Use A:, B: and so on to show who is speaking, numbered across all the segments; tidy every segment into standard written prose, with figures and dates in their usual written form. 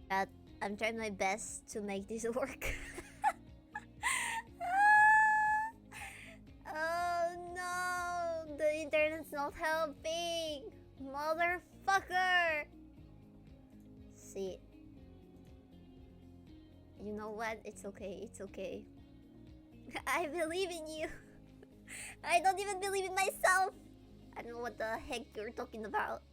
A: But I'm trying my best to make this work. Oh no! The internet's not helping! Motherfucker! See. You know what? It's okay, it's okay. I believe in you! I don't even believe in myself! I don't know what the heck you're talking about.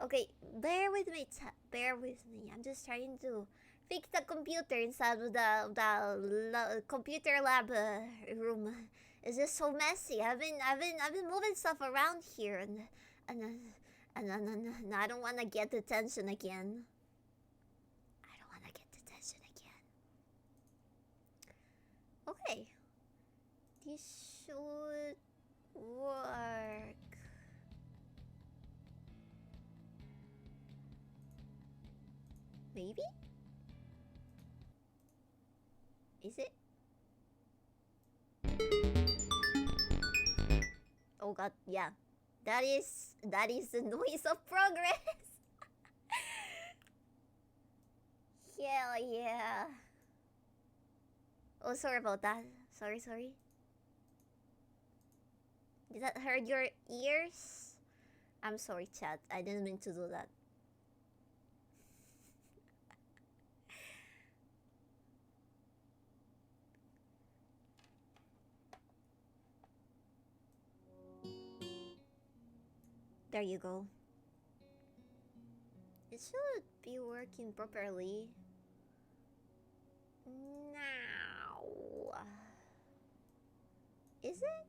A: Okay, bear with me, bear with me. I'm just trying to fix the computer inside of the computer lab room. It's just so messy. I've been moving stuff around here, and I don't want to get detention again. I don't want to get detention again. Okay, this should work. Maybe? Is it? Oh god, yeah. That is the noise of progress. Hell yeah. Oh, sorry about that. Sorry. Did that hurt your ears? I'm sorry, chat. I didn't mean to do that. There you go. It should be working properly. Now. Is it?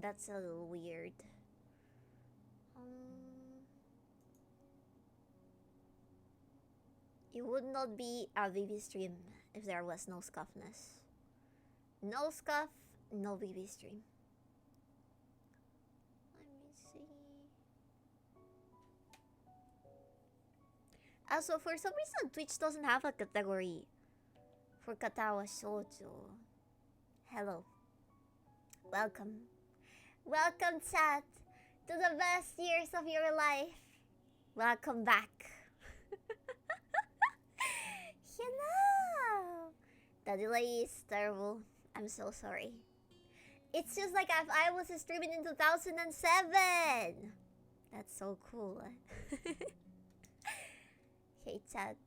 A: That's a little weird. It would not be a Bibi stream if there was no scuffness. No scuff, no Bibi stream. Let me see. Also, for some reason, Twitch doesn't have a category for Katawa Shoujo. Hello. Welcome. Welcome, chat, to the best years of your life. Welcome back. Hello. The delay is terrible. I'm so sorry. It's just like if I was streaming in 2007. That's so cool. Hey, chat.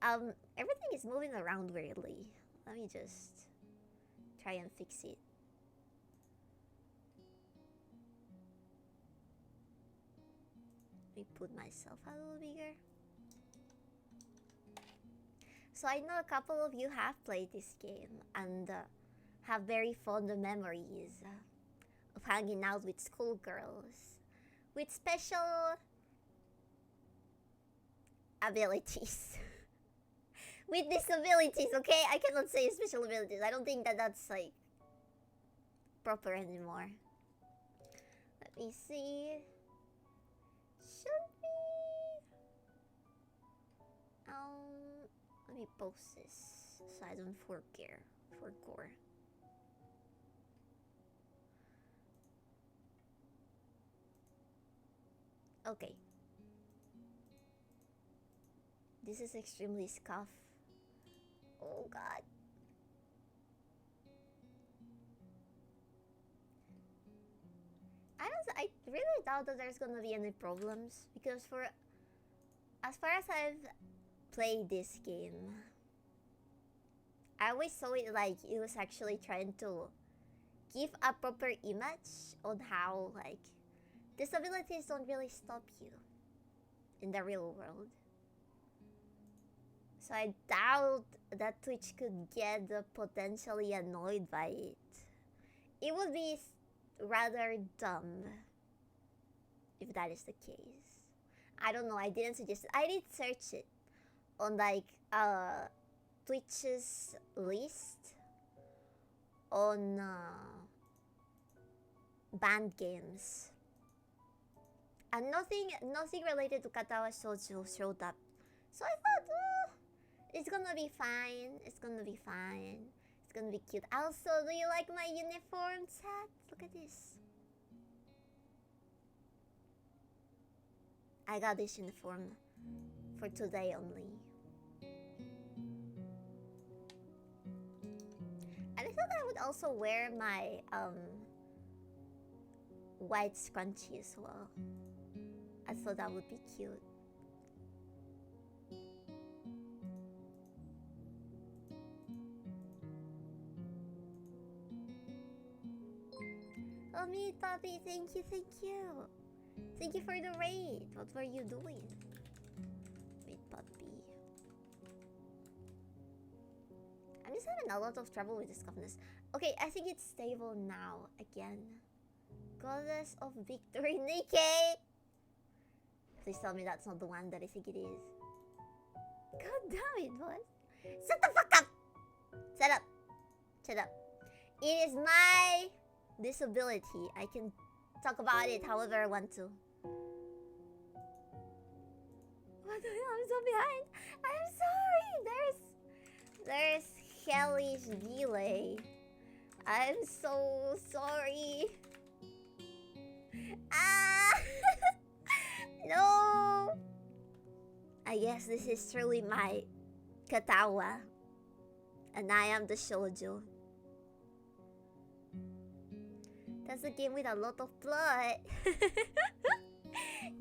A: Everything is moving around weirdly. Let me just try and fix it. Let me put myself a little bigger. So I know a couple of you have played this game and have very fond memories of hanging out with schoolgirls with special abilities. With disabilities, okay? I cannot say special abilities. I don't think that that's like proper anymore. Let me see. Should we? Let me post this so I don't forget. Okay. This is extremely scuff. Oh god. I really doubt that there's gonna be any problems because as far as I've played this game, I always saw it like it was actually trying to give a proper image on how like disabilities don't really stop you in the real world. So I doubt that Twitch could get potentially annoyed by it. It would be rather dumb if that is the case. I don't know, I didn't suggest it. I did search it on like Twitch's list on banned games. And nothing related to Katawa Shoujo showed up. So I thought, It's gonna be fine. It's gonna be fine. It's gonna be cute. Also, do you like my uniform set? Look at this. I got this uniform for today only. And I thought I would also wear my white scrunchie as well. I thought that would be cute. Oh, me, Puppy, thank you, thank you. Thank you for the raid. What were you doing? Wait, Puppy. I'm just having a lot of trouble with this scuffness. Okay, I think it's stable now. Again. Goddess of Victory, Nikki! Please tell me that's not the one that I think it is. God damn it, what? Shut the fuck up! Shut up. Shut up. It is my disability. I can talk about it however I want to. What the hell? I'm so behind. I'm sorry. There's hellish delay. I'm so sorry. Ah! No! I guess this is truly my Katawa. And I am the shoujo. That's a game with a lot of blood.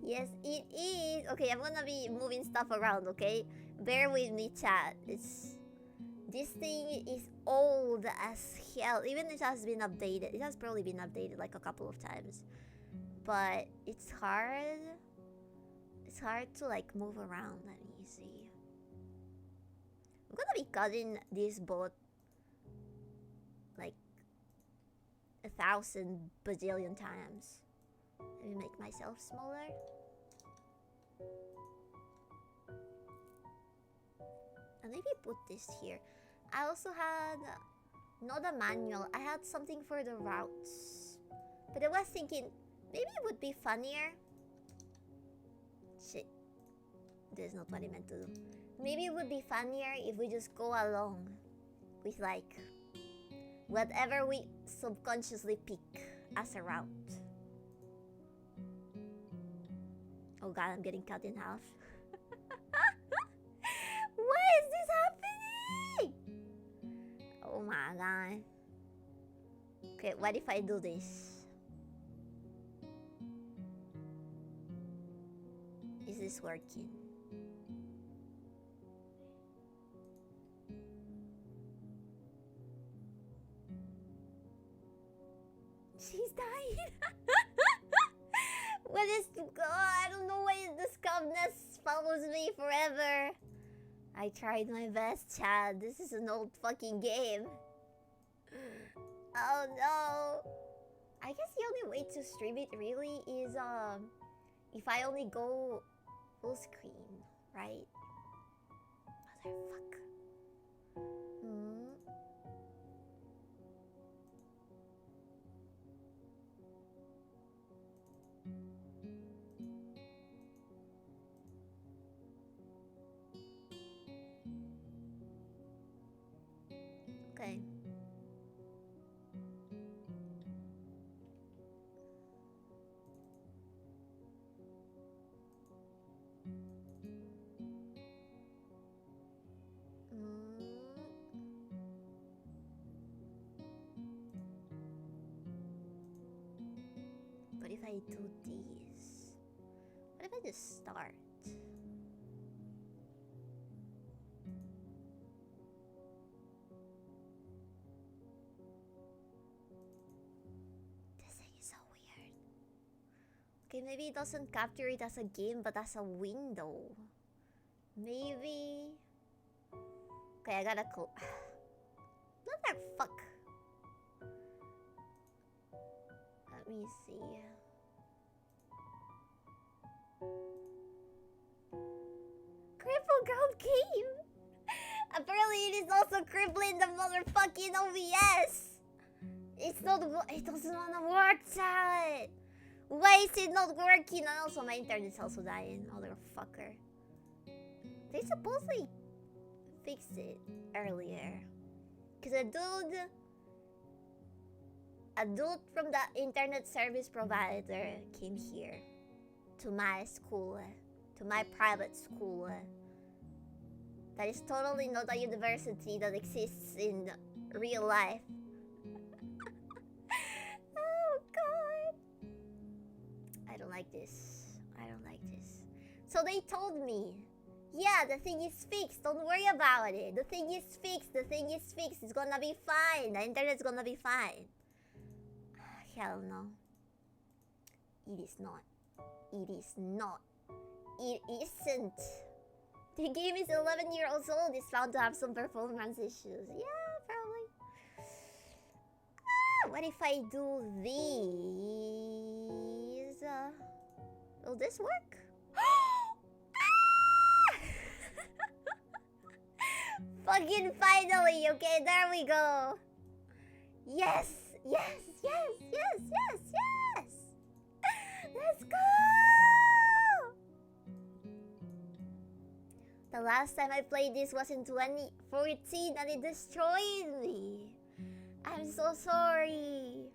A: Yes, it is. Okay, I'm gonna be moving stuff around, okay? Bear with me, chat. This thing is old as hell. Even it has been updated. It has probably been updated like a couple of times. But it's hard. It's hard to like move around. Let me see. I'm gonna be cutting this boat like 1,000 bajillion times. Let me make myself smaller. And maybe put this here. I also had not a manual. I had something for the routes. But I was thinking maybe it would be funnier. Shit. That's not what I meant to do. Maybe it would be funnier if we just go along with like whatever we subconsciously pick as a route. Oh god, I'm getting cut in half. Why is this happening? Oh my god. Okay, what if I do this? Is this working? She's dying. What is... I don't know why the scuffness follows me forever. I tried my best, Chad. This is an old fucking game. Oh no. I guess the only way to stream it really is if I only go full screen, right? Motherfucker. Okay. What if I do these? What if I just start? This thing is so weird. Okay, maybe it doesn't capture it as a game, but as a window. Maybe... Okay, I gotta close... Motherfuck! Let me see. Cripple Girl game! Apparently it is also crippling the motherfucking OBS! It's not... It doesn't wanna work, chat! Why is it not working? And also my internet's also dying, motherfucker. They supposedly fix it earlier. Cause a dude from the internet service provider came here to my school, to my private school. That is totally not a university that exists in real life. Oh god. I don't like this. I don't like this. So they told me, yeah, the thing is fixed. Don't worry about it. The thing is fixed. The thing is fixed. It's gonna be fine. The internet's gonna be fine. Hell no. It is not. It is not. It isn't. The game is 11 years old. It's found to have some performance issues. Yeah, probably. What if I do these? Will this work? Fucking finally, okay, there we go. Yes, yes, yes, yes, yes, yes. Let's go. The last time I played this was in 2014 and it destroyed me. I'm so sorry.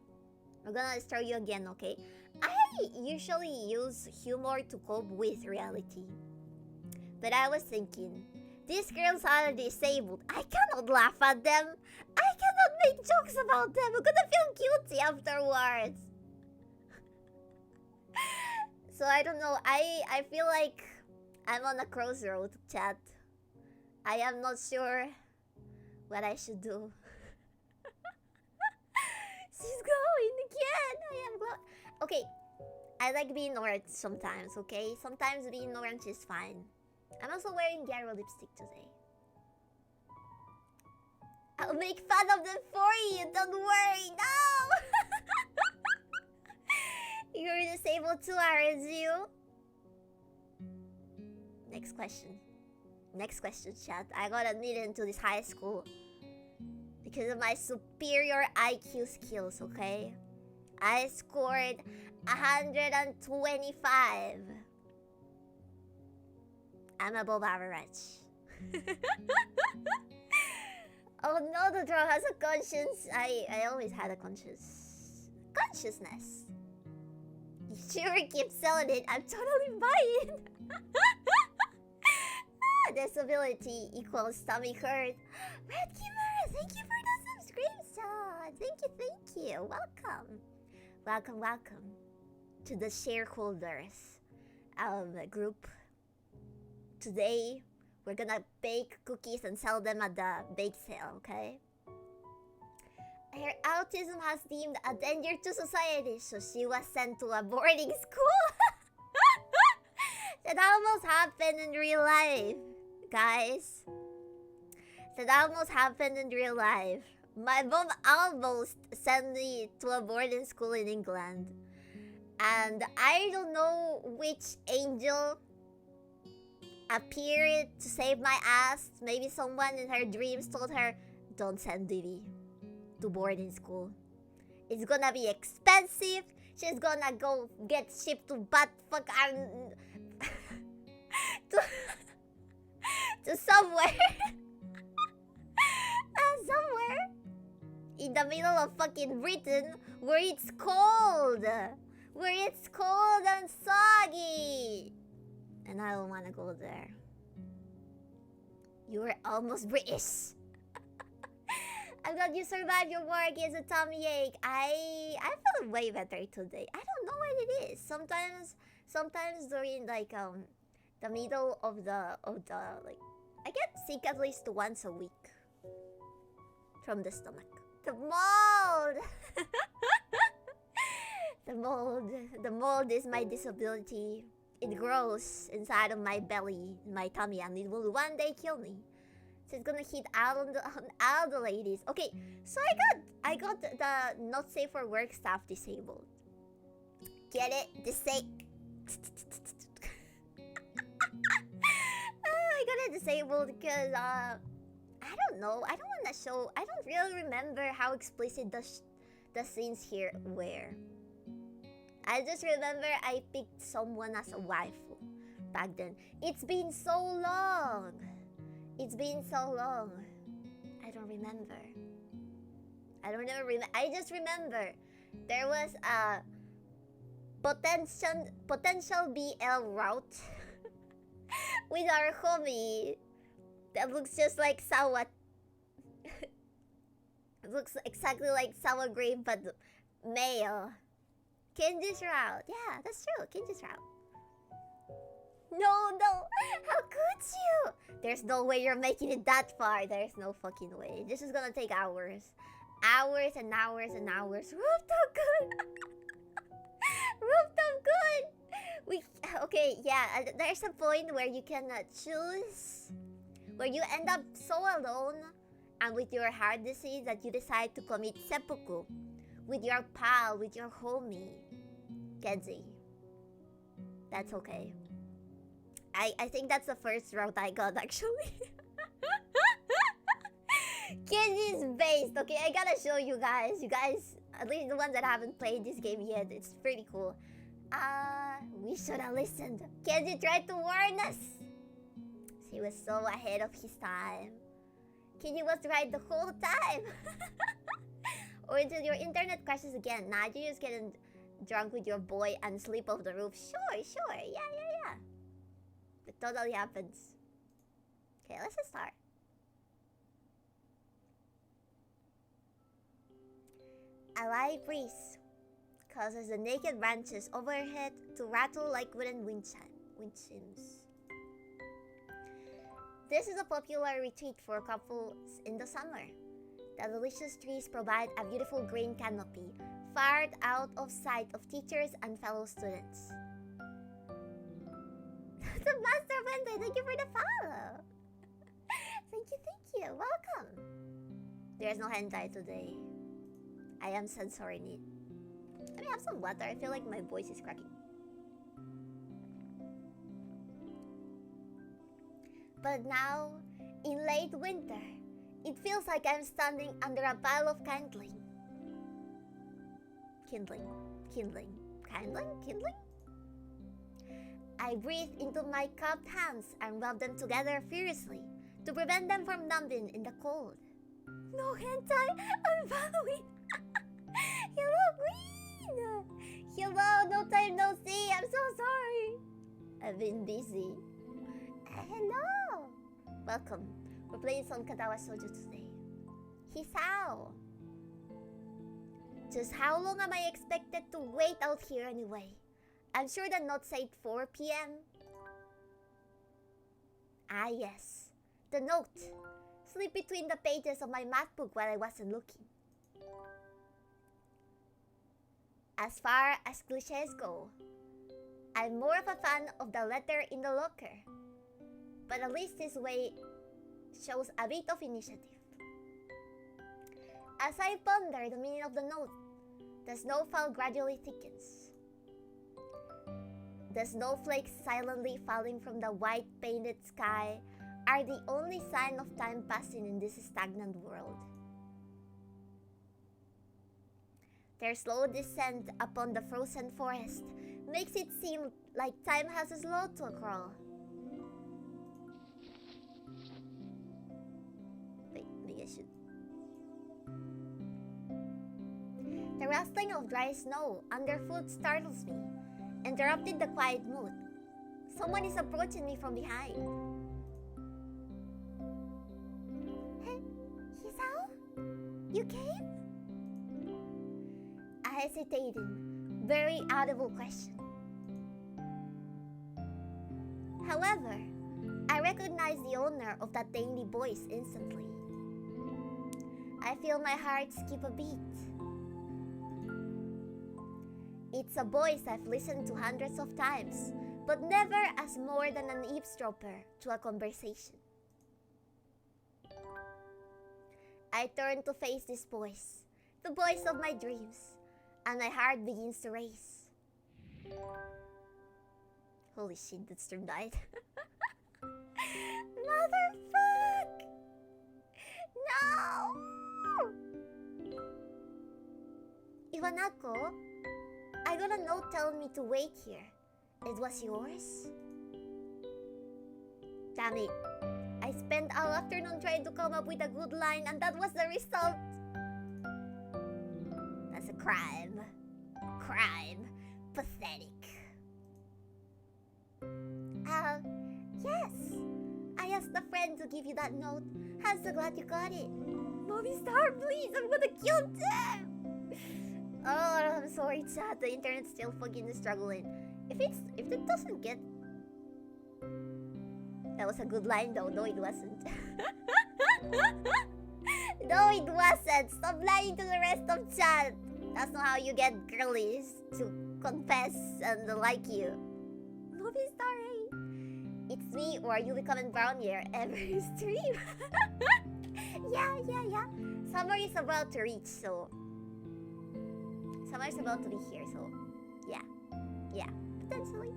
A: I'm gonna destroy you again, okay? I usually use humor to cope with reality. But I was thinking, these girls are disabled. I cannot laugh at them. I cannot make jokes about them. I'm gonna feel guilty afterwards. So I don't know. I feel like I'm on a crossroad, chat. I am not sure what I should do. She's glowing again. I am glowing. Okay, I like being orange sometimes, okay? Sometimes being orange is fine. I'm also wearing Gyro lipstick today. I'll make fun of them for you, don't worry, no! You're disabled too, aren't you? Next question. Next question, chat. I got admitted into this high school because of my superior IQ skills, okay? I scored 125. I'm above average. Oh no, the draw has a conscience. I always had a consciousness. You sure keep selling it. I'm totally buying. Disability equals stomach hurt. Red Kimura, thank you for the subscription. Thank you. Welcome to the shareholders group. Today, we're gonna bake cookies and sell them at the bake sale, okay? Her autism has deemed a danger to society, so she was sent to a boarding school. That almost happened in real life, guys. That almost happened in real life. My mom almost sent me to a boarding school in England. And I don't know which angel appeared to save my ass. Maybe someone in her dreams told her, don't send Bibi to boarding school. It's gonna be expensive. She's gonna go get shipped to buttfuck and to somewhere. Somewhere in the middle of fucking Britain where it's cold. Where it's cold and soggy. And I don't want to go there. You were almost British. I'm glad you survived your war against a tummy ache. I feel way better today. I don't know what it is. Sometimes during like the middle of the like, I get sick at least once a week from the stomach. The mold. The mold is my disability. It grows inside of my belly, my tummy, and it will one day kill me. So it's gonna hit out on all the ladies. Okay, so I got the not safe for work stuff disabled. Get it? I got it disabled because I don't know. I don't want to show. I don't really remember how explicit the scenes here were. I just remember I picked someone as a waifu back then. It's been so long. It's been so long. I don't remember. I just remember there was a potential BL route with our homie that looks just like Sawa. Looks exactly like Sawa Grave, but male. Kenji's route. Yeah, that's true. Kenji's route. No. How could you? There's no way you're making it that far. There's no fucking way. This is gonna take hours. Hours and hours and hours. Rooftop good. Rooftop good. Okay, yeah. There's a point where you can choose. Where you end up so alone and with your heart disease that you decide to commit seppuku with your pal, with your homie, Kenji. That's okay. I think that's the first route I got, actually. Kenji's based. Okay, I gotta show you guys. You guys, at least the ones that haven't played this game yet, it's pretty cool. We should have listened. Kenji tried to warn us. He was so ahead of his time. Kenji was right the whole time. Or until your internet crashes again. Nah, you just getting drunk with your boy and sleep off the roof. Sure. Yeah. It totally happens. Okay, let's just start. A light breeze causes the naked branches overhead to rattle like wooden wind chimes. This is a popular retreat for couples in the summer. The delicious trees provide a beautiful green canopy, far out of sight of teachers and fellow students. The Master Vendor, thank you for the follow! Thank you, welcome! There's no hentai today. I am censoring it. Let me have some water, I feel like my voice is cracking. But now, in late winter, it feels like I'm standing under a pile of kindling. Kindling. I breathe into my cupped hands and rub them together furiously to prevent them from numbing in the cold. No hentai, I'm following. Hello, Queen. Hello, no time, no see. I'm so sorry. I've been busy. Hello. Welcome. We're playing some Katawa Shoujo today. Hisao. Just how long am I expected to wait out here anyway? I'm sure the note said 4 p.m. Ah yes, the note. Slip between the pages of my math book while I wasn't looking. As far as cliches go, I'm more of a fan of the letter in the locker. But at least this way shows a bit of initiative. As I ponder the meaning of the note, the snowfall gradually thickens. The snowflakes silently falling from the white painted sky are the only sign of time passing in this stagnant world. Their slow descent upon the frozen forest makes it seem like time has slowed to a crawl. Wait, maybe I should. The rustling of dry snow underfoot startles me, interrupting the quiet mood. Someone is approaching me from behind. Hey, Hisao? You came? A hesitating, very audible question. However, I recognize the owner of that dainty voice instantly. I feel my heart skip a beat. It's a voice I've listened to hundreds of times, but never as more than an eavesdropper to a conversation. I turn to face this voice, the voice of my dreams, and my heart begins to race. Holy shit, that stream died. Motherfuck! No! Iwanako, I got a note telling me to wait here. It was yours? Damn it. I I spent all afternoon trying to come up with a good line, and that was the result. That's a crime. Crime. Pathetic. Yes. I asked a friend to give you that note. I'm so glad you got it. Mommy Star, please, I'm gonna kill them. Oh, I'm sorry, chat. The internet's still fucking struggling. If it doesn't get... That was a good line though. No, it wasn't. No, it wasn't. Stop lying to the rest of chat. That's not how you get girlies to confess and like you. Movie Star, it's me, or are you becoming brown here every stream? Yeah. Summer is about to reach, so... Summer is about to be here, so... Yeah, potentially.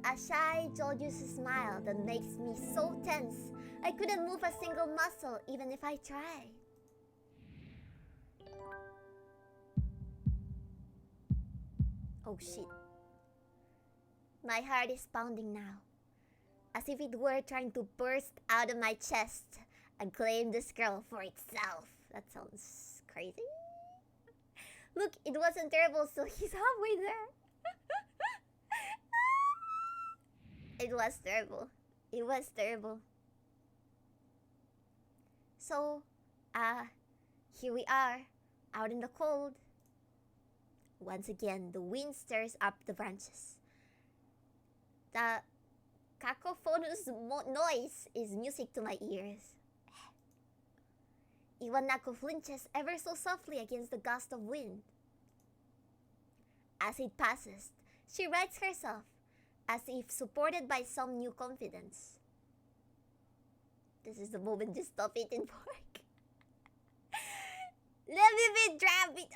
A: A shy, joyous smile that makes me so tense. I couldn't move a single muscle, even if I tried. Oh shit. My heart is pounding now, as if it were trying to burst out of my chest and claim this girl for itself. That sounds crazy. Look, it wasn't terrible, so he's halfway there. It was terrible. It was terrible. So, here we are, out in the cold. Once again, the wind stirs up the branches. The cacophonous noise is music to my ears. Iwanako flinches ever so softly against the gust of wind. As it passes, she rights herself, as if supported by some new confidence. This is the moment to stop eating pork. Let me be drunk.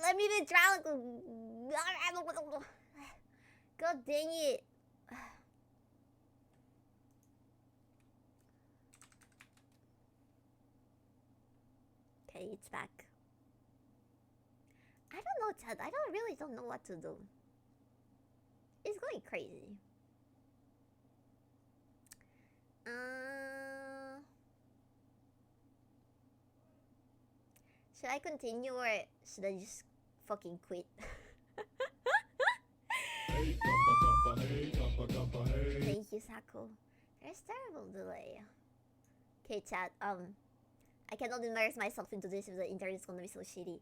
A: Let me be drunk. God dang it. Okay, it's back. I don't know, Chad. I really don't know what to do. It's going crazy. Should I continue or should I just fucking quit? Thank you, Sako. There's terrible delay. Okay, chat. I cannot immerse myself into this if the internet is gonna be so shitty.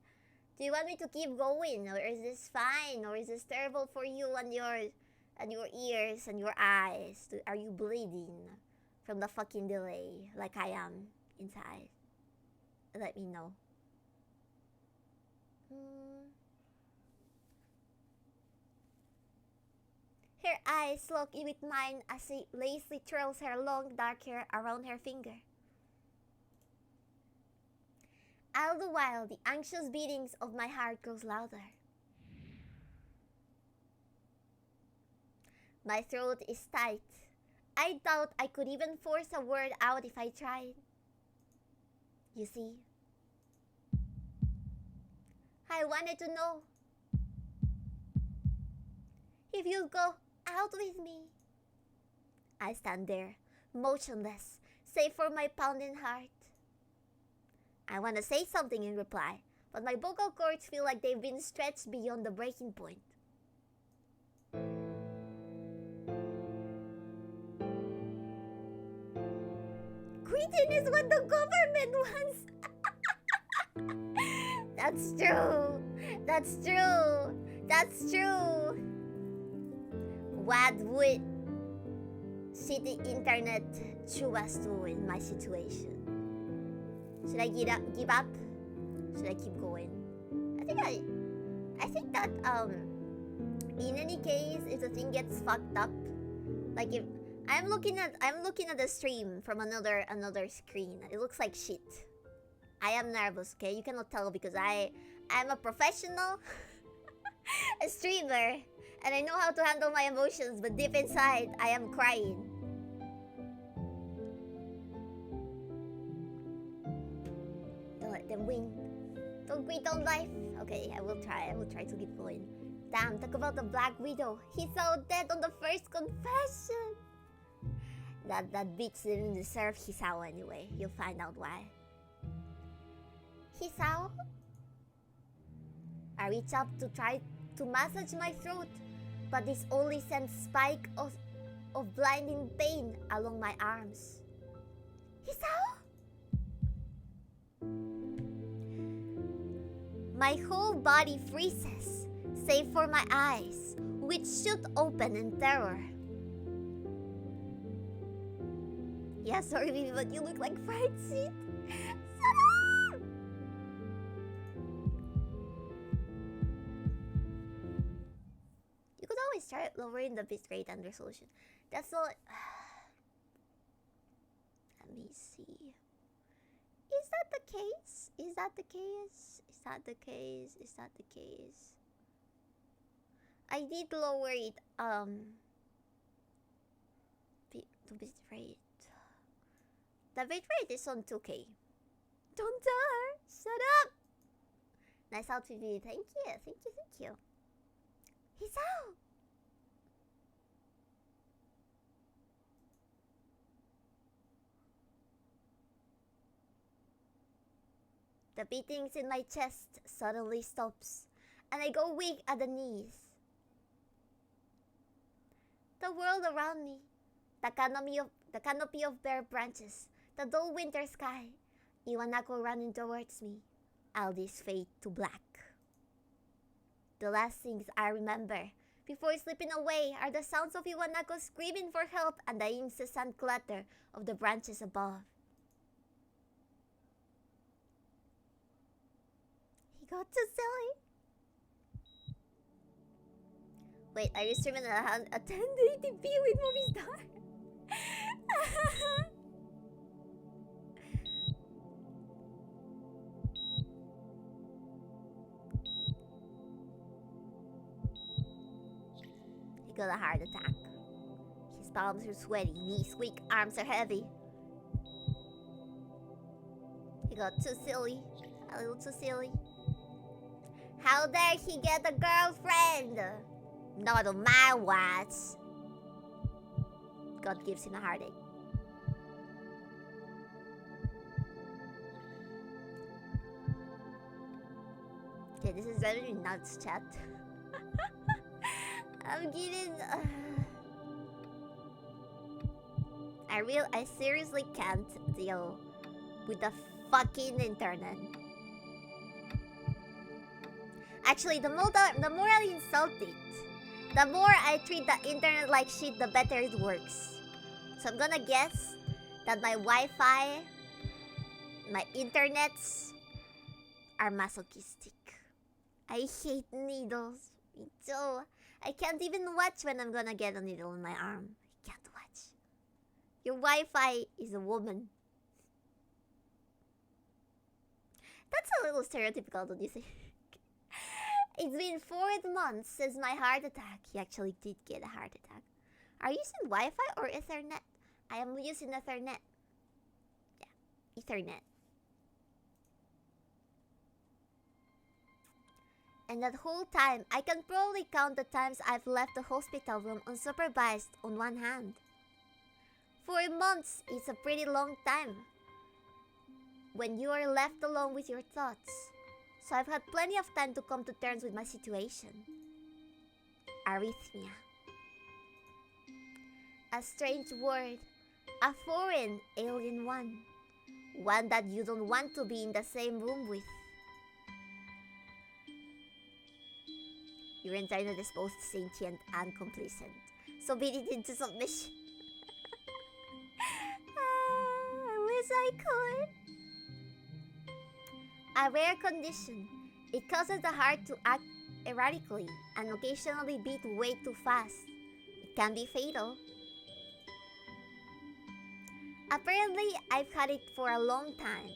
A: Do you want me to keep going, or is this fine, or is this terrible for you and your ears and your eyes? Are you bleeding from the fucking delay like I am inside? Let me know. Her eyes lock in with mine as she lazily twirls her long dark hair around her finger. All the while, the anxious beatings of my heart grows louder. My throat is tight. I doubt I could even force a word out if I tried. You see, I wanted to know if you'd go out with me. I stand there, motionless, save for my pounding heart. I want to say something in reply, but my vocal cords feel like they've been stretched beyond the breaking point. Quitting is what the government wants. That's true. That's true. That's true. What would city internet chew us to in my situation? Should I give up? Should I keep going? I think that in any case, if the thing gets fucked up, like if I'm looking at the stream from another screen, it looks like shit. I am nervous, okay? You cannot tell because I'm a professional a streamer, and I know how to handle my emotions, but deep inside, I am crying. Don't let them win. Don't quit on life. Okay, I will try to keep going. Damn, talk about the Black Widow. He saw dead on the first confession. That bitch didn't deserve Hisao anyway. You'll find out why. Hisao? I reach up to try to massage my throat, but this only sends spike of blinding pain along my arms. Hisao? My whole body freezes, save for my eyes, which shoot open in terror. Yeah, sorry, Bibi, but you look like fried shit. Shut up! You could always try lowering the bitrate and resolution. That's not. Let me see. Is that the case? Is that the case? Is that the case? Is that the case? I did lower it to bitrate. The bitrate is on 2K. Don't tell her. Shut up. Nice outfit, Bibi. Thank you. Thank you. Thank you. Hisao. The beatings in my chest suddenly stops, and I go weak at the knees. The world around me, the canopy of bare branches, the dull winter sky, Iwanako running towards me, all this fade to black. The last things I remember before slipping away are the sounds of Iwanako screaming for help and the incessant clatter of the branches above. He got too silly. Wait, are you streaming at 1080p with movie star? He got a heart attack. His palms are sweaty, knees weak, arms are heavy. He got too silly. A little too silly. How dare he get a girlfriend? Not on my watch. God gives him a heartache. Okay, this is really nuts, chat. I'm getting. I seriously can't deal with the fucking internet. Actually, the more I insult it, the more I treat the internet like shit, the better it works. So I'm gonna guess that my Wi-Fi, my internets are masochistic. I hate needles. Me too. I can't even watch when I'm gonna get a needle in my arm. I can't watch. Your Wi-Fi is a woman. That's a little stereotypical, don't you think? It's been 4 months since my heart attack. He actually did get a heart attack. Are you using Wi-Fi or Ethernet? I am using Ethernet. Yeah, Ethernet. And that whole time, I can probably count the times I've left the hospital room unsupervised on one hand. 4 months is a pretty long time when you are left alone with your thoughts. So I've had plenty of time to come to terms with my situation. Arrhythmia. A strange word. A foreign, alien one. One that you don't want to be in the same room with. Your internet is both sentient and complacent. So beat it into submission. I wish I could. A rare condition. It causes the heart to act erratically and occasionally beat way too fast. It can be fatal. Apparently, I've had it for a long time.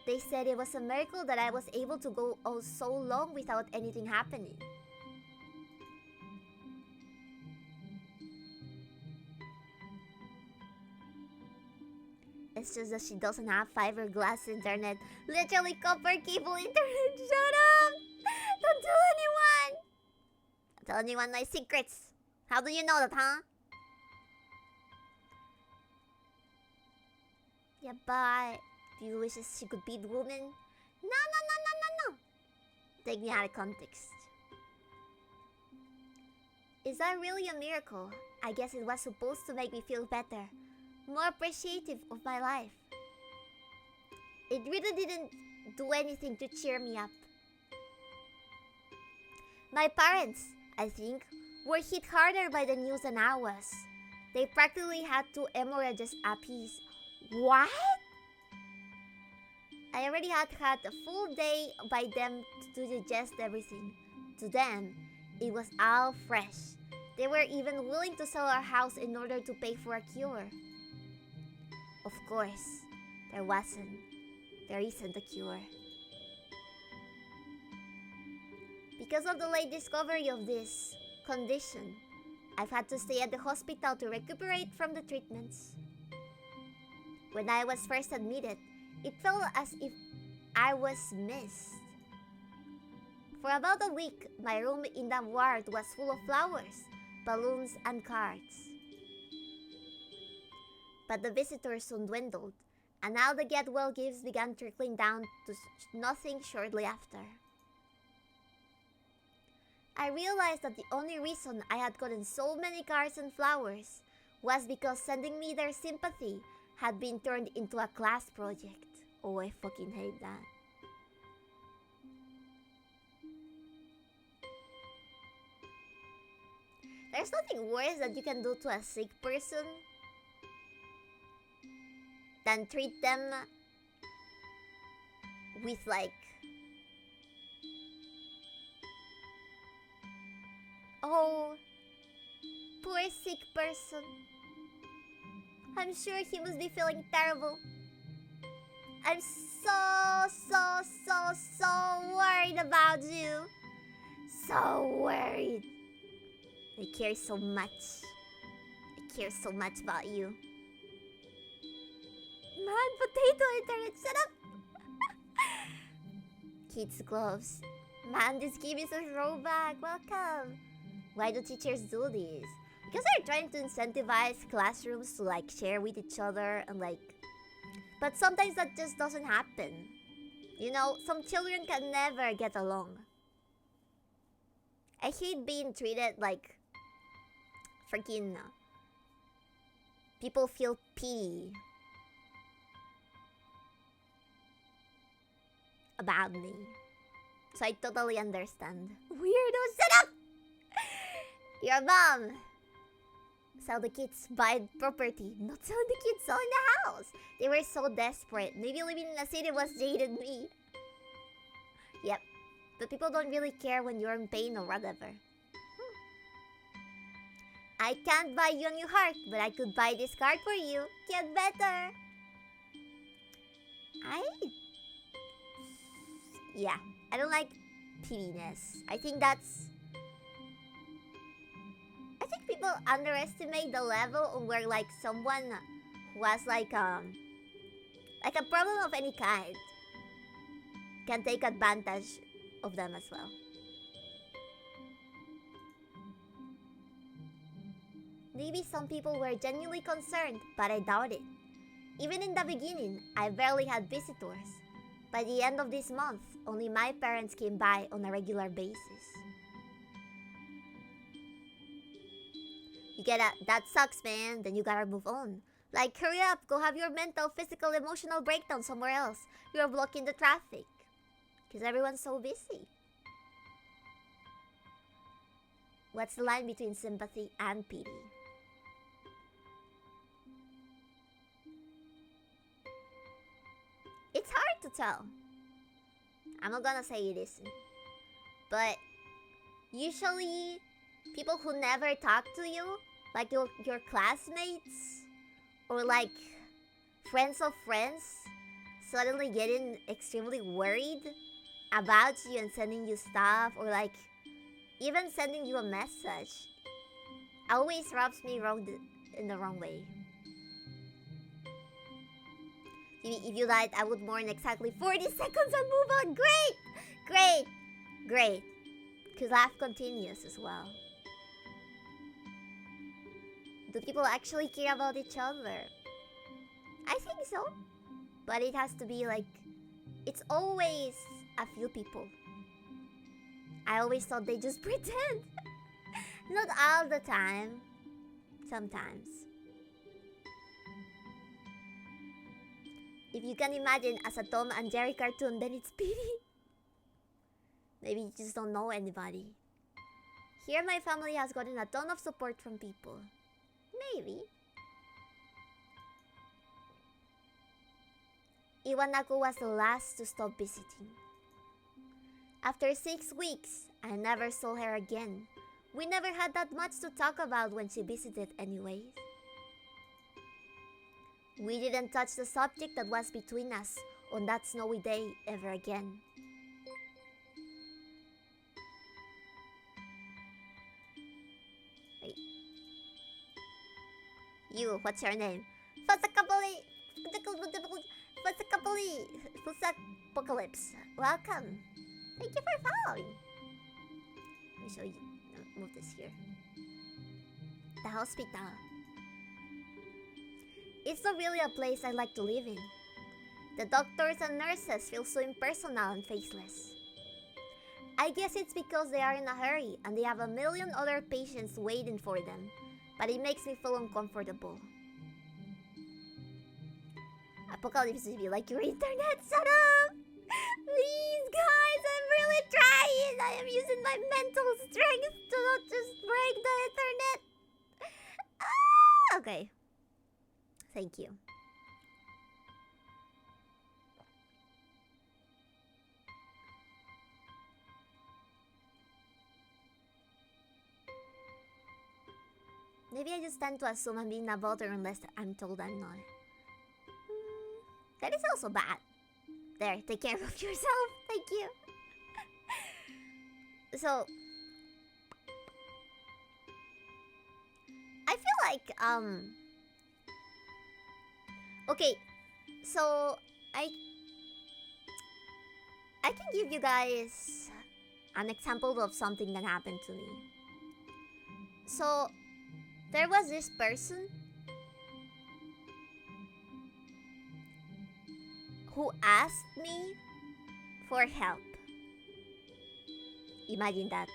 A: They said it was a miracle that I was able to go so long without anything happening. It's just that she doesn't have fiberglass internet. Literally copper cable internet. Shut up! Don't tell anyone! Don't tell anyone my secrets. How do you know that, huh? Yeah, but Bibi wishes she could be the woman. No, no, no, no, no, no. Take me out of context. Is that really a miracle? I guess it was supposed to make me feel better, more appreciative of my life. It really didn't do anything to cheer me up. My parents, I think, were hit harder by the news than I was. They practically had 2 hemorrhages apiece. What? I already had a full day by them to digest everything. To them, it was all fresh. They were even willing to sell our house in order to pay for a cure. Of course, there isn't a cure. Because of the late discovery of this condition, I've had to stay at the hospital to recuperate from the treatments. When I was first admitted, it felt as if I was missed. For about a week, my room in the ward was full of flowers, balloons, and cards. But the visitors soon dwindled, and now the get well gifts began trickling down to nothing shortly after. I realized that the only reason I had gotten so many cards and flowers was because sending me their sympathy had been turned into a class project. Oh, I fucking hate that. There's nothing worse that you can do to a sick person than treat them with like, oh, poor sick person. I'm sure he must be feeling terrible. I'm so worried about you. So worried. I care so much. I care so much about you. Man, potato internet, shut up! Kids gloves. Man, this game is a throwback. Welcome. Why do teachers do this? Because they're trying to incentivize classrooms to like share with each other and like... But sometimes that just doesn't happen. You know, some children can never get along. I hate being treated like... freaking... people feel pity about me. So I totally understand. Weirdo, shut up! Your mom! Sell the kids, buy property. Not selling the kids, selling the house. They were so desperate. Maybe living in a city was jaded me. Yep. But people don't really care when you're in pain or whatever. I can't buy you a new heart, but I could buy this card for you. Get better. Yeah, I don't like pittiness. I think people underestimate the level on where like someone who has like a problem of any kind can take advantage of them as well. Maybe some people were genuinely concerned, but I doubt it. Even in the beginning, I barely had visitors. By the end of this month, only my parents came by on a regular basis. You get that sucks, man, then you gotta move on. Like, hurry up, go have your mental, physical, emotional breakdown somewhere else. You're blocking the traffic. Because everyone's so busy. What's the line between sympathy and pity? It's hard to tell. I'm not gonna say it isn't. But usually, people who never talk to you, like your classmates, or like friends of friends, suddenly getting extremely worried about you and sending you stuff, or like even sending you a message, always rubs me in the wrong way. If you died, I would mourn exactly 40 seconds and move on. Great! Great! Great. Because life continues as well. Do people actually care about each other? I think so. But it has to be like, it's always a few people. I always thought they just pretend. Not all the time. Sometimes. If you can imagine as a Tom and Jerry cartoon, then it's Bibi. Maybe you just don't know anybody. Here my family has gotten a ton of support from people. Maybe. Iwanaku was the last to stop visiting. After 6 weeks, I never saw her again. We never had that much to talk about when she visited anyways. We didn't touch the subject that was between us on that snowy day ever again. Wait. You, what's your name? Fusapocalypse. Welcome. Thank you for following. Let me show you. Move this here. The hospital. It's not really a place I like to live in. The doctors and nurses feel so impersonal and faceless. I guess it's because they are in a hurry and they have a million other patients waiting for them, but it makes me feel uncomfortable. Apocalypse will be like, your internet, shut up! Please, guys, I'm really trying! I am using my mental strength to not just break the internet! Ah! Okay. Thank you. Maybe I just tend to assume I'm being a voter unless I'm told I'm not. That is also bad. There, take care of yourself. Thank you. So, I feel like, okay, so I can give you guys an example of something that happened to me. So, there was this person who asked me for help. Imagine that.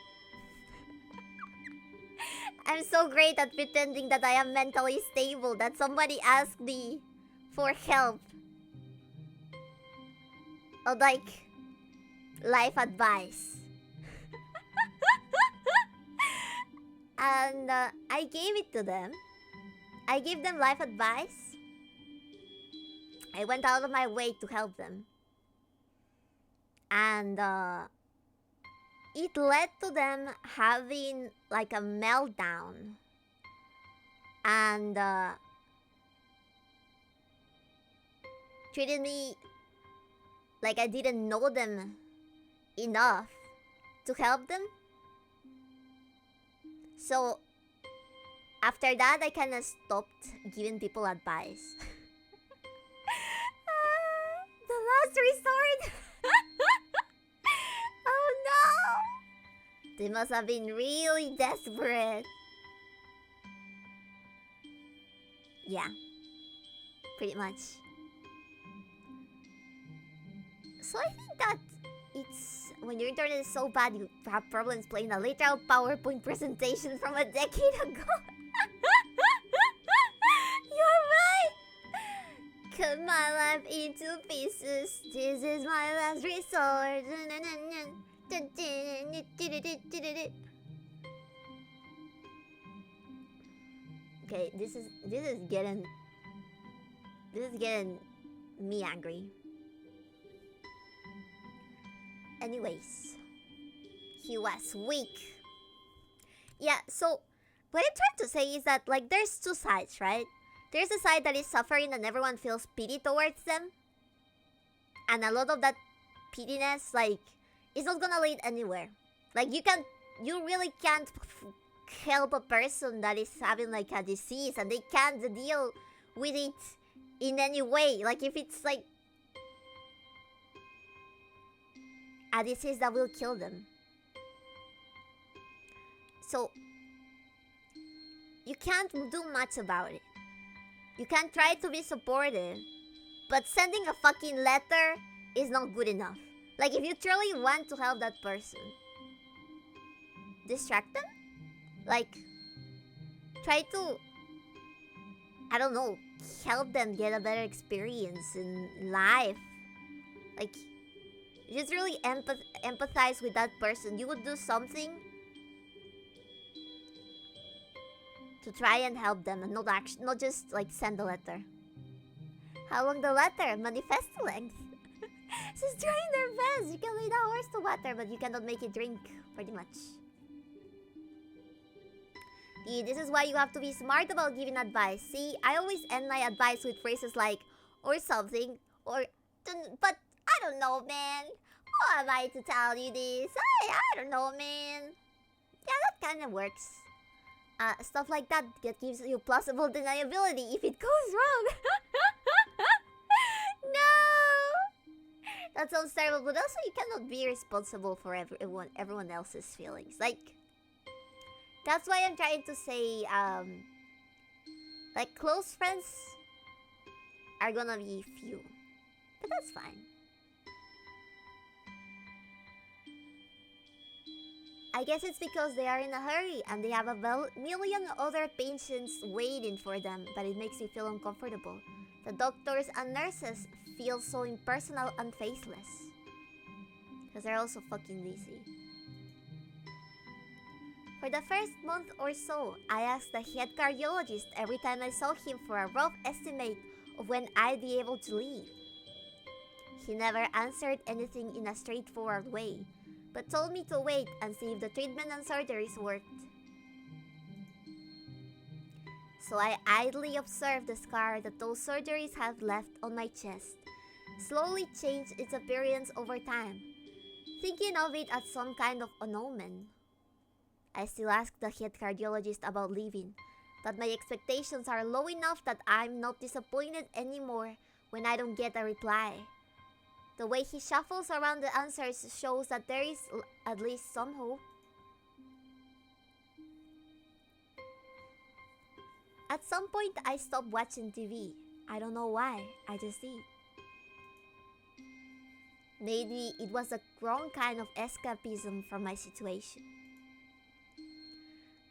A: I'm so great at pretending that I am mentally stable that somebody asked me for help. Or like, life advice. And I gave it to them. I gave them life advice. I went out of my way to help them. And it led to them having like a meltdown. And treated me like I didn't know them enough to help them. So after that, I kind of stopped giving people advice. The last resort. Oh no! They must have been really desperate. Yeah, pretty much. So I think that it's when your internet is so bad, you have problems playing a literal PowerPoint presentation from a decade ago. You're right! Cut my life into pieces. This is my last resort. Okay, this is getting me angry. Anyways, he was weak. Yeah, so what I'm trying to say is that like there's two sides, right? There's a side that is suffering and everyone feels pity towards them. And a lot of that pittiness, like, is not gonna lead anywhere. Like, you really can't help a person that is having like a disease and they can't deal with it in any way. Like, if it's like a disease that will kill them. So, you can't do much about it. You can try to be supportive, But sending a fucking letter is not good enough. Like, if you truly want to help that person, distract them? Like, try to, I don't know, help them get a better experience in life. Like, just really empathize with that person. You would do something to try and help them, and not just like send a letter. How long the letter? Manifesto length. Just trying their best. You can lead a horse to water, but you cannot make it drink, pretty much. This is why you have to be smart about giving advice. See, I always end my advice with phrases like, or something, or, but I don't know, man. Who am I to tell you this? I don't know, man. Yeah, that kind of works. Stuff like that gives you plausible deniability if it goes wrong. No! That sounds terrible, but also you cannot be responsible for everyone else's feelings. Like, that's why I'm trying to say, like, close friends are gonna be few. But that's fine. I guess it's because they are in a hurry and they have a million other patients waiting for them, but it makes me feel uncomfortable. The doctors and nurses feel so impersonal and faceless. Because they're also fucking busy. For the first month or so, I asked the head cardiologist every time I saw him for a rough estimate of when I'd be able to leave. He never answered anything in a straightforward way, but told me to wait and see if the treatment and surgeries worked. So I idly observed the scar that those surgeries had left on my chest slowly change its appearance over time, thinking of it as some kind of an omen. I still ask the head cardiologist about leaving, but my expectations are low enough that I'm not disappointed anymore when I don't get a reply. The way he shuffles around the answers shows that there is at least some hope. At some point, I stopped watching TV. I don't know why, I just did. Maybe it was the wrong kind of escapism from my situation.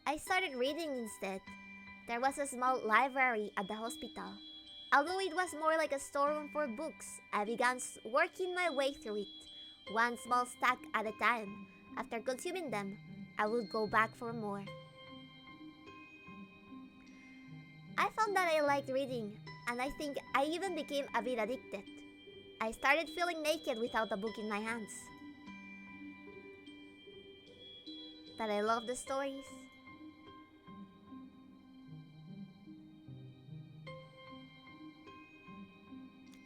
A: I started reading instead. There was a small library at the hospital. Although it was more like a storeroom for books, I began working my way through it, one small stack at a time. After consuming them, I would go back for more. I found that I liked reading, and I think I even became a bit addicted. I started feeling naked without a book in my hands. But I love the stories.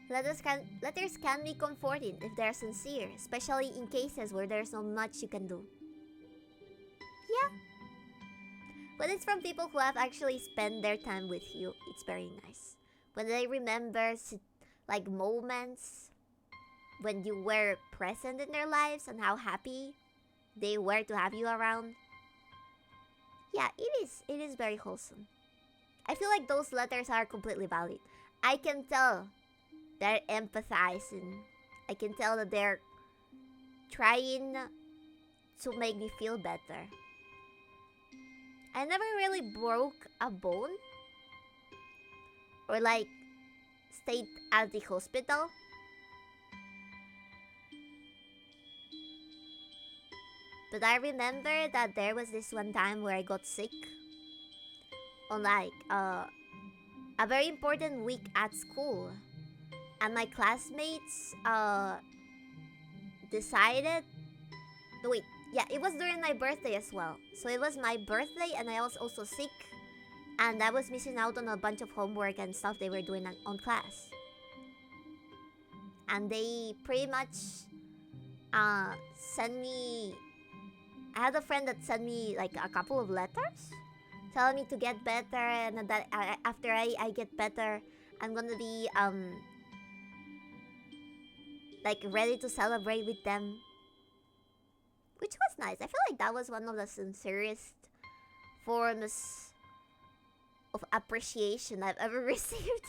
A: Letters can be comforting if they're sincere, especially in cases where there's not much you can do. Yeah. When it's from people who have actually spent their time with you, it's very nice. When they remember like moments when you were present in their lives and how happy they were to have you around. Yeah, it is very wholesome. I feel like those letters are completely valid. I can tell they're empathizing. I can tell that they're trying to make me feel better. I never really broke a bone or like stayed at the hospital. But I remember that there was this one time where I got sick on like a very important week at school. And my classmates decided... No, wait. Yeah, it was during my birthday as well. So it was my birthday and I was also sick. And I was missing out on a bunch of homework and stuff they were doing on class. And they pretty much sent me... I had a friend that sent me like a couple of letters telling me to get better, and that after I get better, I'm gonna be like ready to celebrate with them, which was nice. I feel like that was one of the sincerest forms of appreciation I've ever received.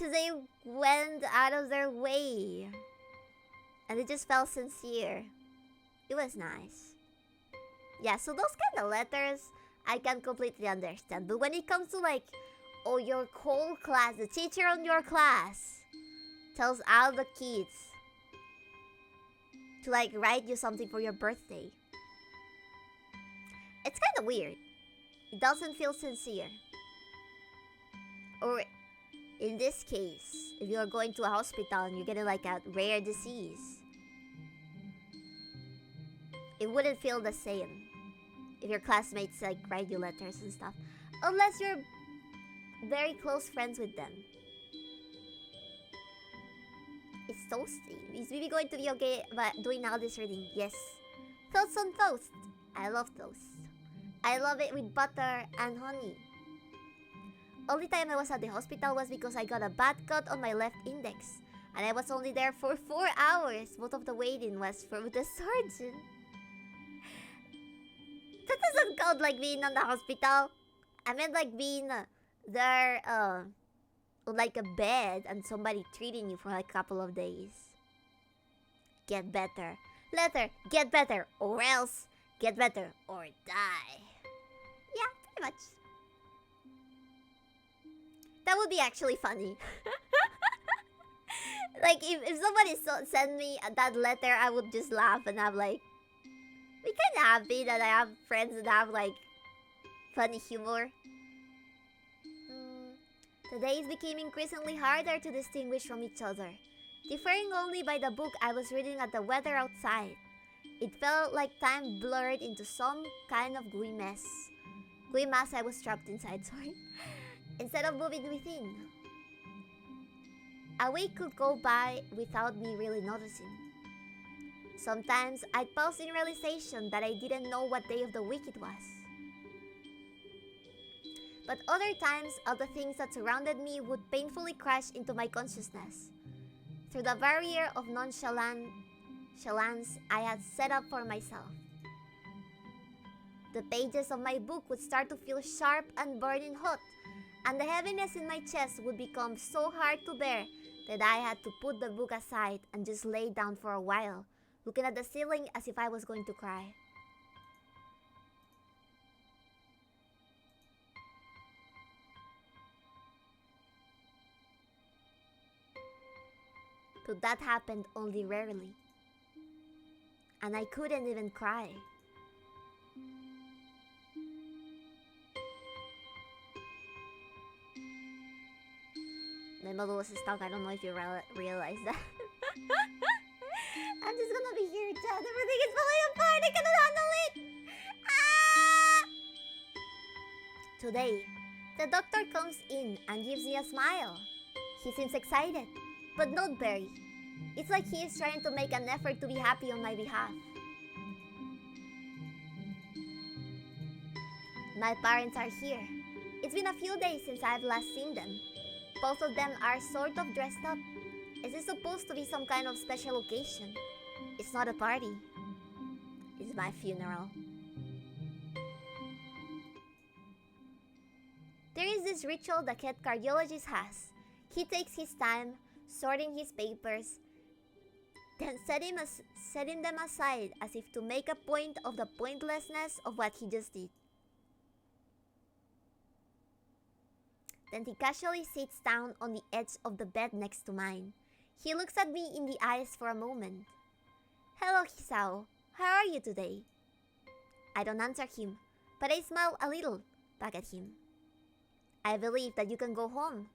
A: Because they went out of their way. And it just felt sincere. It was nice. Yeah, so those kind of letters, I can completely understand. But when it comes to like, oh, your whole class, the teacher on your class tells all the kids to like write you something for your birthday. It's kind of weird. It doesn't feel sincere. Or in this case, if you're going to a hospital and you're getting like a rare disease, it wouldn't feel the same if your classmates like write you letters and stuff. Unless you're very close friends with them. It's toasty. Is Bibi going to be okay but doing all this reading? Yes. Toast on toast. I love toast. I love it with butter and honey. Only time I was at the hospital was because I got a bad cut on my left index. And I was only there for 4 hours. Most of the waiting was for the surgeon. That doesn't count like being on the hospital. I meant like being there on like a bed and somebody treating you for like a couple of days. Get better. Letter, get better or else get better or die. Yeah, pretty much. That would be actually funny. Like if somebody sent me that letter, I would just laugh and I'm like, be kind of happy that I have friends that have like funny humor. The days became increasingly harder to distinguish from each other, differing only by the book I was reading at the weather outside. It felt like time blurred into some kind of gooey mess. Gooey mass I was trapped inside, sorry. Instead of moving within. A week could go by without me really noticing. Sometimes I'd pause in realization that I didn't know what day of the week it was. But other times, all the things that surrounded me would painfully crash into my consciousness through the barrier of nonchalance I had set up for myself. The pages of my book would start to feel sharp and burning hot, and the heaviness in my chest would become so hard to bear that I had to put the book aside and just lay down for a while, looking at the ceiling as if I was going to cry. But that happened only rarely. And I couldn't even cry. My model was stuck. I don't know if you realize that. I'm just gonna be here, Chad. Everything is falling apart. I cannot handle it. Ah! Today, the doctor comes in and gives me a smile. He seems excited, but not very. It's like he is trying to make an effort to be happy on my behalf. My parents are here. It's been a few days since I've last seen them. Both of them are sort of dressed up. Is this supposed to be some kind of special occasion? It's not a party. It's my funeral. There is this ritual the cat cardiologist has. He takes his time, sorting his papers, then setting them aside as if to make a point of the pointlessness of what he just did. Then he casually sits down on the edge of the bed next to mine. He looks at me in the eyes for a moment. Hello, Hisao. How are you today? I don't answer him, but I smile a little back at him. I believe that you can go home.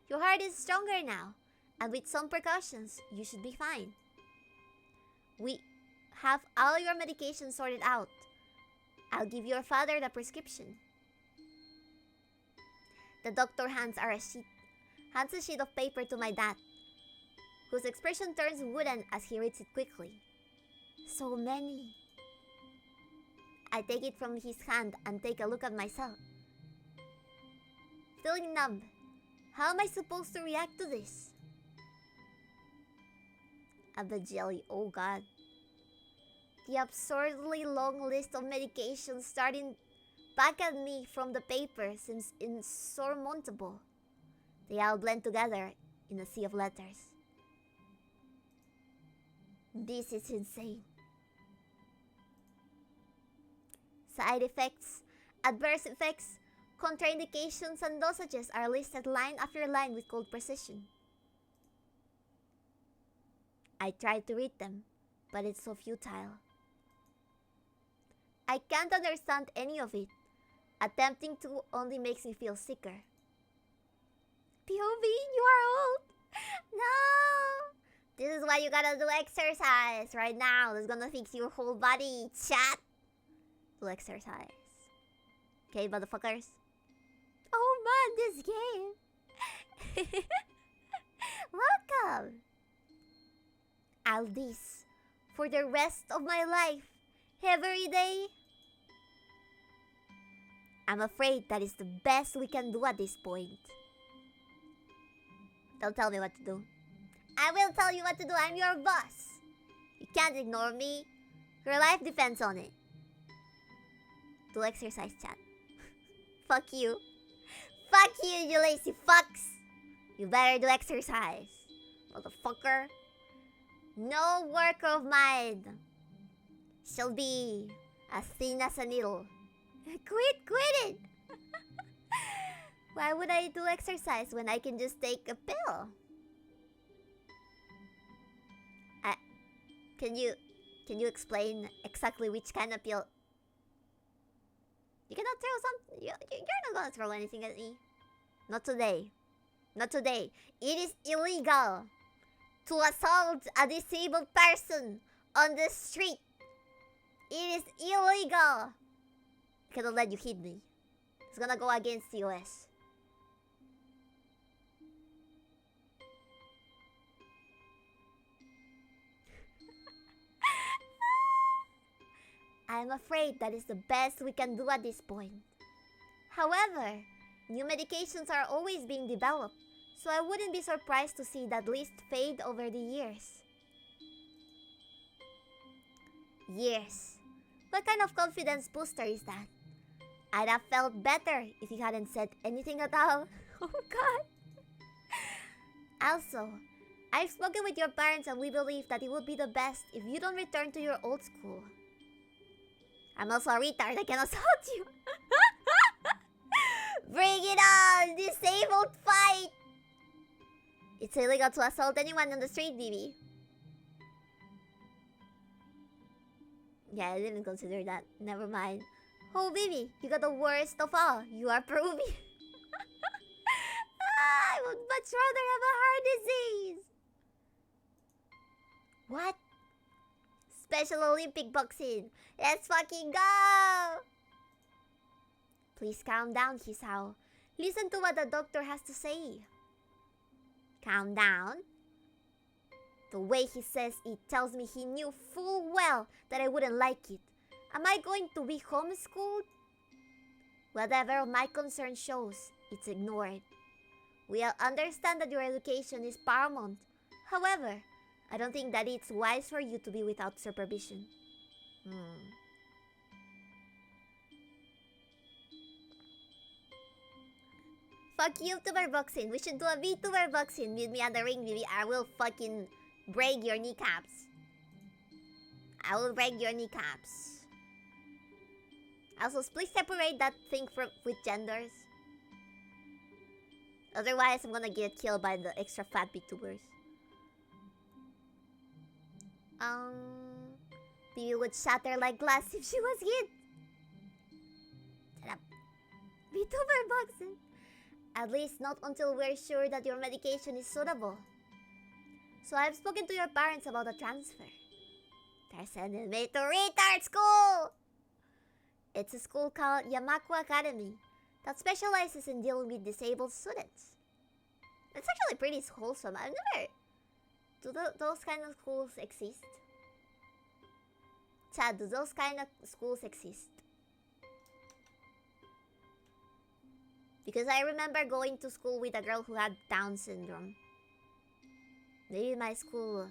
A: Your heart is stronger now, and with some precautions, you should be fine. We have all your medication sorted out. I'll give your father the prescription. The doctor hands a sheet of paper to my dad, whose expression turns wooden as he reads it quickly. So many. I take it from his hand and take a look at myself. Feeling numb, how am I supposed to react to this? At the jelly, oh god. The absurdly long list of medications starting back at me from the paper seems insurmountable. They all blend together in a sea of letters. This is insane. Side effects, adverse effects, contraindications, and dosages are listed line after line with cold precision. I tried to read them, but it's so futile. I can't understand any of it. Attempting to only makes me feel sicker. POV, you are old! No! This is why you gotta do exercise right now. It's gonna fix your whole body, chat! Do exercise. Okay, motherfuckers? Oh man, this game! Welcome! I'll this for the rest of my life, every day. I'm afraid that is the best we can do at this point. Don't tell me what to do. I will tell you what to do. I'm your boss. You can't ignore me. Your life depends on it. Do exercise, chat. Fuck you. Fuck you, you lazy fucks. You better do exercise, motherfucker. No work of mine shall be as thin as a needle. Quit it! Why would I do exercise when I can just take a pill? Can you explain exactly which kind of pill? You cannot throw something. You're not gonna throw anything at me. Not today. Not today. It is illegal to assault a disabled person on the street. It is illegal. I cannot let you hit me. It's gonna go against the OS. I'm afraid that is the best we can do at this point. However, new medications are always being developed, so I wouldn't be surprised to see that list fade over the years. Years. What kind of confidence booster is that? I'd have felt better if you hadn't said anything at all. Oh god. Also, I've spoken with your parents and we believe that it would be the best if you don't return to your old school. I'm also a retard, I can assault you. Bring it on! Disabled fight! It's illegal to assault anyone on the street, Bibi. Yeah, I didn't consider that. Never mind. Oh, Bibi, you got the worst of all. You are Peruvian. I would much rather have a heart disease. What? Special Olympic boxing. Let's fucking go! Please calm down, Hisao. Listen to what the doctor has to say. Calm down? The way he says it tells me he knew full well that I wouldn't like it. Am I going to be homeschooled? Whatever my concern shows, it's ignored. We all understand that your education is paramount. However, I don't think that it's wise for you to be without supervision. Fuck YouTuber boxing. We should do a VTuber boxing. Meet me at the ring, Bibi. I will fucking break your kneecaps. I will break your kneecaps. Also, please separate that thing with genders. Otherwise, I'm gonna get killed by the extra fat VTubers. Bibi would shatter like glass if she was hit. Shut up. VTuber boxing. At least not until we're sure that your medication is suitable. So I've spoken to your parents about a transfer. They're sending me to retard school! It's a school called Yamaku Academy that specializes in dealing with disabled students. It's actually pretty wholesome. I've never... Do those kind of schools exist? Chad, do those kind of schools exist? Because I remember going to school with a girl who had Down syndrome. Maybe my school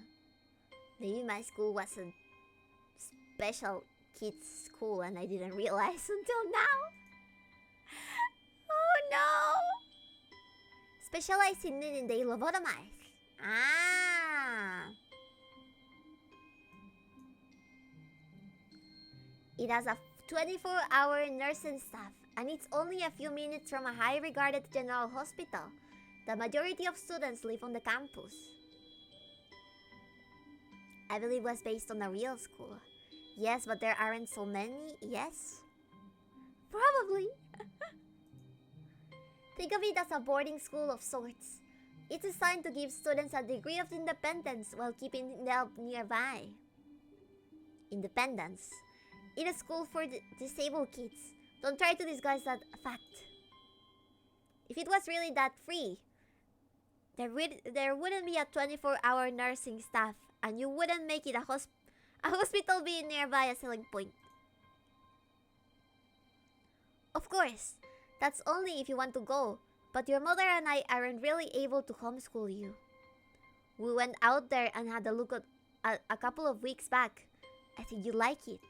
A: was a special kids school and I didn't realize until now. Oh no! Specialized in they lobotomize. Ah. It has a 24-hour nursing staff, and it's only a few minutes from a high-regarded general hospital. The majority of students live on the campus. I believe it was based on a real school. Yes, but there aren't so many. Yes? Probably. Think of it as a boarding school of sorts. It's designed to give students a degree of independence while keeping help nearby. Independence. It is a school for disabled kids. Don't try to disguise that fact. If it was really that free, there wouldn't be a 24-hour nursing staff, and you wouldn't make it a hospital being nearby a selling point. Of course, that's only if you want to go, but your mother and I aren't really able to homeschool you. We went out there and had a look at a couple of weeks back. I think you like it.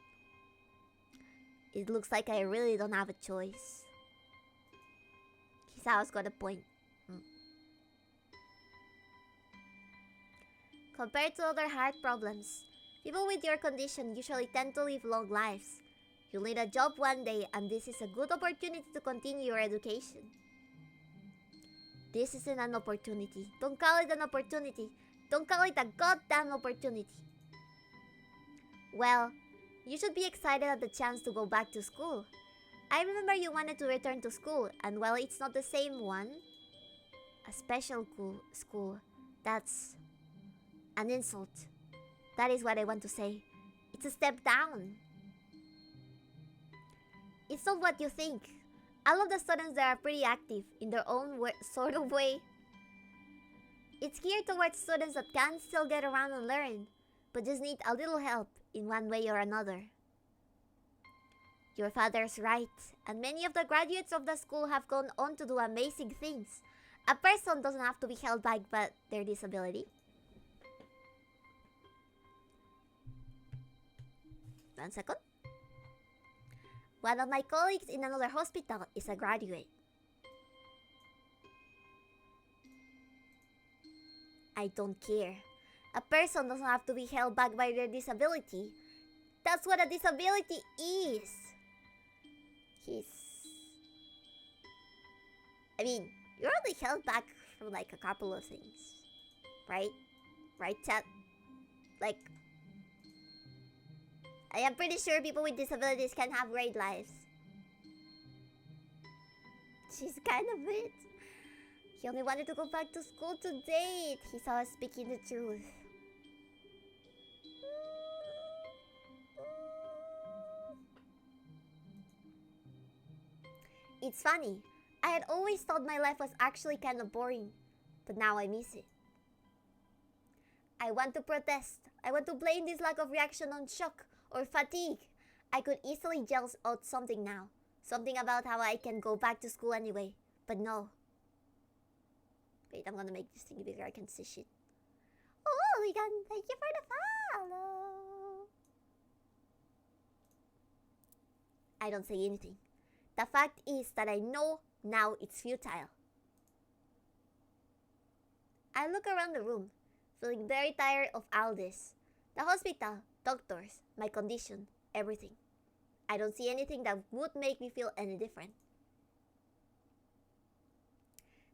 A: It looks like I really don't have a choice. Hisao's got a point. Compared to other heart problems, people with your condition usually tend to live long lives. You'll need a job one day, and this is a good opportunity to continue your education. This isn't an opportunity. Don't call it an opportunity. Don't call it a goddamn opportunity. Well, you should be excited at the chance to go back to school. I remember you wanted to return to school, and while it's not the same one, a special school, that's an insult. That is what I want to say. It's a step down. It's not what you think. All of the students there are pretty active in their own sort of way. It's geared towards students that can still get around and learn, but just need a little help in one way or another. Your father's right, and many of the graduates of the school have gone on to do amazing things. A person doesn't have to be held back by their disability. One second. One of my colleagues in another hospital is a graduate. I don't care. A person doesn't have to be held back by their disability. That's what a disability is. I mean, you're only held back from like a couple of things. Right? Right, chat? Like, I am pretty sure people with disabilities can have great lives. She's kind of it. He only wanted to go back to school to date. He saw us speaking the truth. It's funny. I had always thought my life was actually kind of boring, but now I miss it. I want to protest. I want to blame this lack of reaction on shock or fatigue. I could easily yell out something now. Something about how I can go back to school anyway. But no. Wait, I'm gonna make this thing bigger. I can see shit. Oh, Ligan, thank you for the follow. I don't say anything. The fact is that I know now it's futile. I look around the room, feeling very tired of all this. The hospital, doctors, my condition, everything. I don't see anything that would make me feel any different.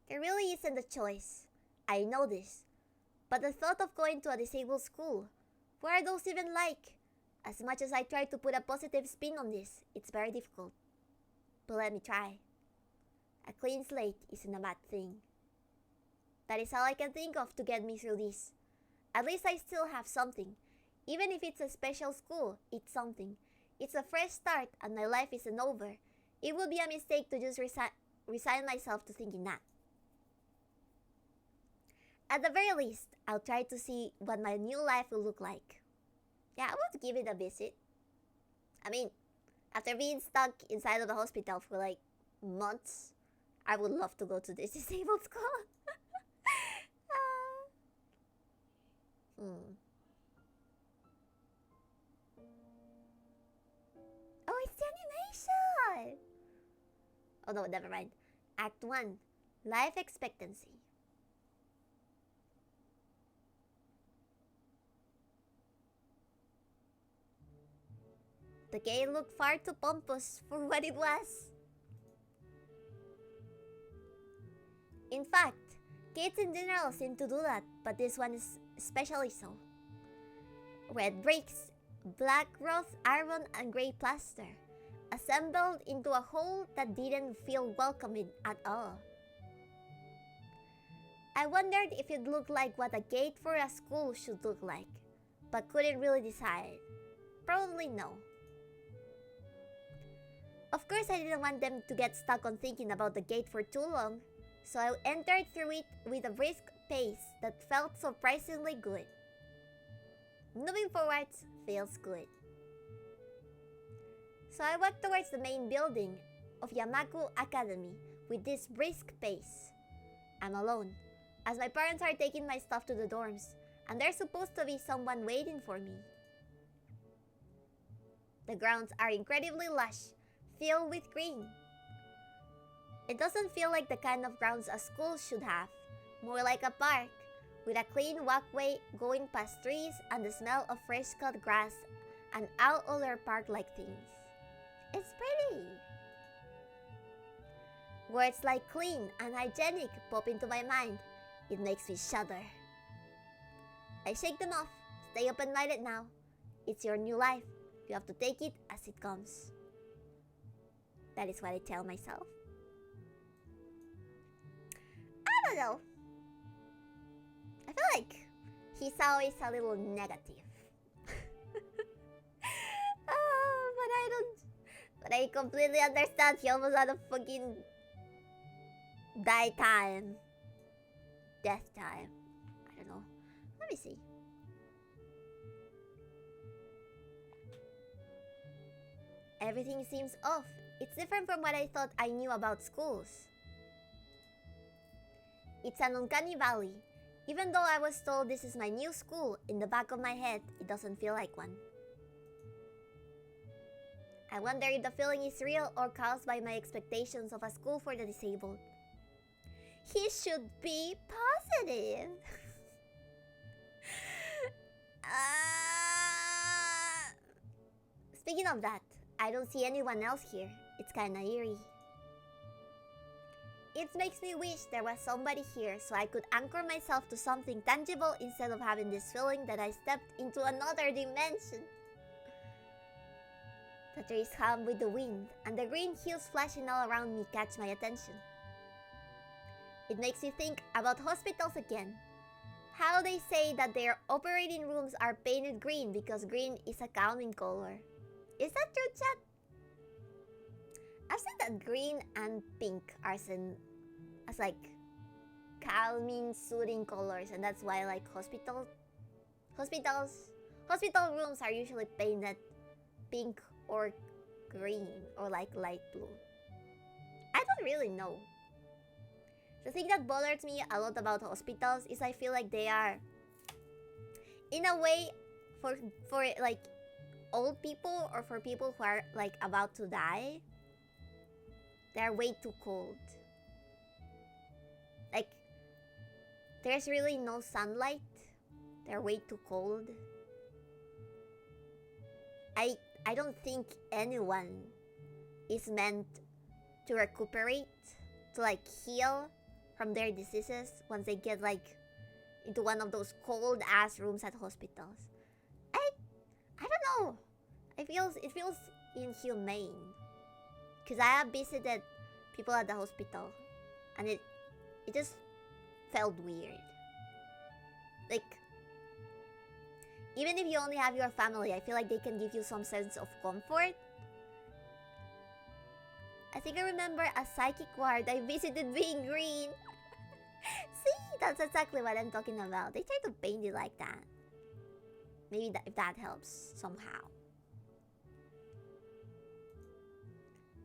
A: There really isn't a choice. I know this. But the thought of going to a disabled school, what are those even like? As much as I try to put a positive spin on this, it's very difficult. But let me try. A clean slate isn't a bad thing. That is all I can think of to get me through this. At least I still have something. Even if it's a special school, it's something. It's a fresh start and my life isn't over. It would be a mistake to just resign myself to thinking that. At the very least, I'll try to see what my new life will look like. Yeah, I want to give it a visit. I mean, after being stuck inside of the hospital for like months, I would love to go to this disabled school. Oh, it's the animation! Oh no, never mind. Act 1. Life expectancy. The gate looked far too pompous for what it was. In fact, gates in general seem to do that, but this one is especially so. Red bricks, black wrought iron and grey plaster, assembled into a whole that didn't feel welcoming at all. I wondered if it looked like what a gate for a school should look like, but couldn't really decide. Probably no. Of course, I didn't want them to get stuck on thinking about the gate for too long, so I entered through it with a brisk pace that felt surprisingly good. Moving forwards feels good. So I walked towards the main building of Yamaku Academy with this brisk pace. I'm alone, as my parents are taking my stuff to the dorms, and there's supposed to be someone waiting for me. The grounds are incredibly lush, filled with green. It doesn't feel like the kind of grounds a school should have, more like a park, with a clean walkway going past trees and the smell of fresh cut grass and all other park-like things. It's pretty. Words like clean and hygienic pop into my mind. It makes me shudder. I shake them off. Stay open-minded now. It's your new life. You have to take it as it comes. That is what I tell myself. I don't know. I feel like he's always a little negative. But I completely understand. He almost had a fucking death time. I don't know. Let me see. Everything seems off. It's different from what I thought I knew about schools. It's an uncanny valley. Even though I was told this is my new school, in the back of my head, it doesn't feel like one. I wonder if the feeling is real or caused by my expectations of a school for the disabled. He should be positive. Speaking of that, I don't see anyone else here. It's kinda eerie. It makes me wish there was somebody here so I could anchor myself to something tangible instead of having this feeling that I stepped into another dimension. The trees hum with the wind, and the green hues flashing all around me catch my attention. It makes me think about hospitals again. How they say that their operating rooms are painted green because green is a calming color. Is that true, chat? I've said that green and pink are seen as like calming, soothing colors, and that's why like hospital rooms are usually painted pink or green or like light blue. I don't really know. The thing that bothers me a lot about hospitals is I feel like they are, in a way, for like old people or for people who are like about to die, they're way too cold. Like, there's really no sunlight. They're way too cold. I don't think anyone is meant to recuperate, to like heal from their diseases once they get like into one of those cold ass rooms at hospitals. I don't know. It feels inhumane. Cause I have visited people at the hospital and it just felt weird. Like, even if you only have your family, I feel like they can give you some sense of comfort. I think I remember a psychic ward I visited being green. See, that's exactly what I'm talking about. They try to paint it like that. Maybe if that helps somehow.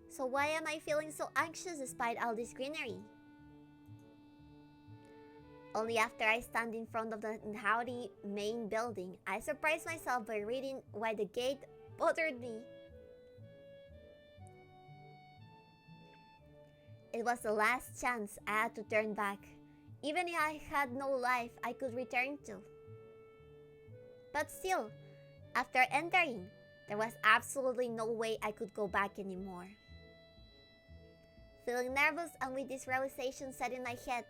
A: So why am I feeling so anxious despite all this greenery? Only after I stand in front of the howdy main building, I surprise myself by reading why the gate bothered me. It was the last chance I had to turn back, even if I had no life I could return to. But still, after entering, there was absolutely no way I could go back anymore. Feeling nervous and with this realization set in my head,